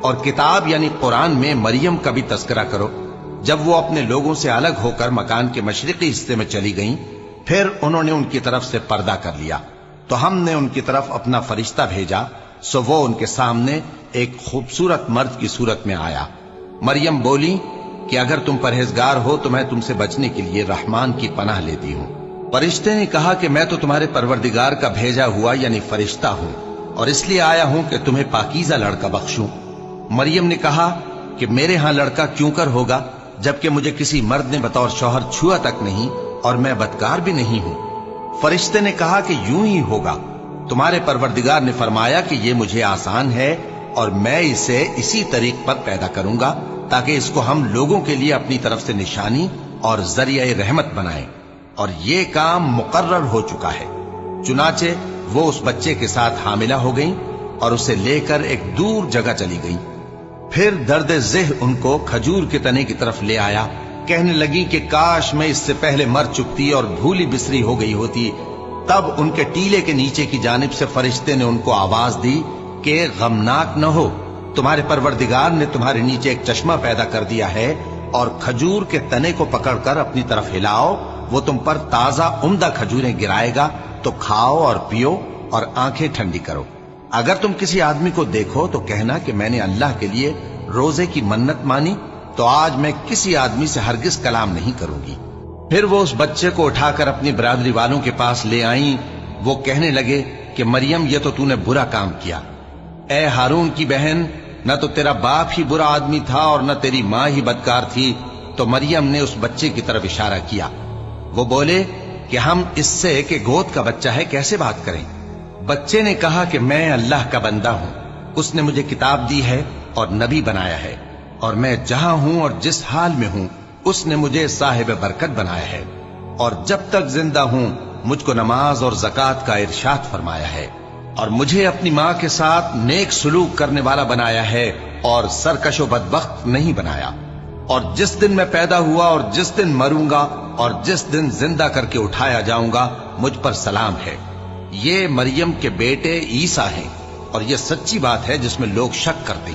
اور کتاب یعنی قرآن میں مریم کا بھی تذکرہ کرو۔ جب وہ اپنے لوگوں سے الگ ہو کر مکان کے مشرقی حصے میں چلی گئیں، پھر انہوں نے ان کی طرف سے پردہ کر لیا، تو ہم نے ان کی طرف اپنا فرشتہ بھیجا، سو وہ ان کے سامنے ایک خوبصورت مرد کی صورت میں آیا۔ مریم بولی کہ اگر تم پرہیزگار ہو تو میں تم سے بچنے کے لیے رحمان کی پناہ لیتی ہوں۔ فرشتے نے کہا کہ میں تو تمہارے پروردگار کا بھیجا ہوا یعنی فرشتہ ہوں، اور اس لیے آیا ہوں کہ تمہیں پاکیزہ لڑکا بخشوں۔ مریم نے کہا کہ میرے ہاں لڑکا کیوں کر ہوگا، جبکہ مجھے کسی مرد نے بطور شوہر چھوا تک نہیں، اور میں بدکار بھی نہیں ہوں۔ فرشتے نے کہا کہ یوں ہی ہوگا، تمہارے پروردگار نے فرمایا کہ یہ مجھے آسان ہے، اور میں اسے اسی طریق پر پیدا کروں گا تاکہ اس کو ہم لوگوں کے لیے اپنی طرف سے نشانی اور ذریعہ رحمت بنائیں، اور یہ کام مقرر ہو چکا ہے۔ چنانچہ وہ اس بچے کے ساتھ حاملہ ہو گئیں اور اسے لے کر ایک دور جگہ چلی گئیں۔ پھر درد ذہ ان کو کھجور کے تنے کی طرف لے آیا، کہنے لگی کہ کاش میں اس سے پہلے مر چکتی اور بھولی بسری ہو گئی ہوتی۔ تب ان کے ٹیلے کے نیچے کی جانب سے فرشتے نے ان کو آواز دی کہ غمناک نہ ہو، تمہارے پروردگار نے تمہارے نیچے ایک چشمہ پیدا کر دیا ہے، اور کھجور کے تنے کو پکڑ کر اپنی طرف ہلاؤ، وہ تم پر تازہ عمدہ کھجوریں گرائے گا، تو کھاؤ اور پیو اور آنکھیں ٹھنڈی کرو۔ اگر تم کسی آدمی کو دیکھو تو کہنا کہ میں نے اللہ کے لیے روزے کی منت مانی، تو آج میں کسی آدمی سے ہرگز کلام نہیں کروں گی۔ پھر وہ اس بچے کو اٹھا کر اپنی برادری والوں کے پاس لے آئیں۔ وہ کہنے لگے کہ مریم یہ تو نے برا کام کیا، اے ہارون کی بہن، نہ تو تیرا باپ ہی برا آدمی تھا اور نہ تیری ماں ہی بدکار تھی۔ تو مریم نے اس بچے کی طرف اشارہ کیا۔ وہ بولے کہ ہم اس سے کہ گود کا بچہ ہے کیسے بات کریں؟ بچے نے کہا کہ میں اللہ کا بندہ ہوں، اس نے مجھے کتاب دی ہے اور نبی بنایا ہے، اور میں جہاں ہوں اور جس حال میں ہوں اس نے مجھے صاحب برکت بنایا ہے، اور جب تک زندہ ہوں مجھ کو نماز اور زکوٰۃ کا ارشاد فرمایا ہے، اور مجھے اپنی ماں کے ساتھ نیک سلوک کرنے والا بنایا ہے، اور سرکش و بدبخت نہیں بنایا، اور جس دن میں پیدا ہوا اور جس دن مروں گا اور جس دن زندہ کر کے اٹھایا جاؤں گا مجھ پر سلام ہے۔ یہ مریم کے بیٹے عیسیٰ ہیں، اور یہ سچی بات ہے جس میں لوگ شک کرتے ہیں۔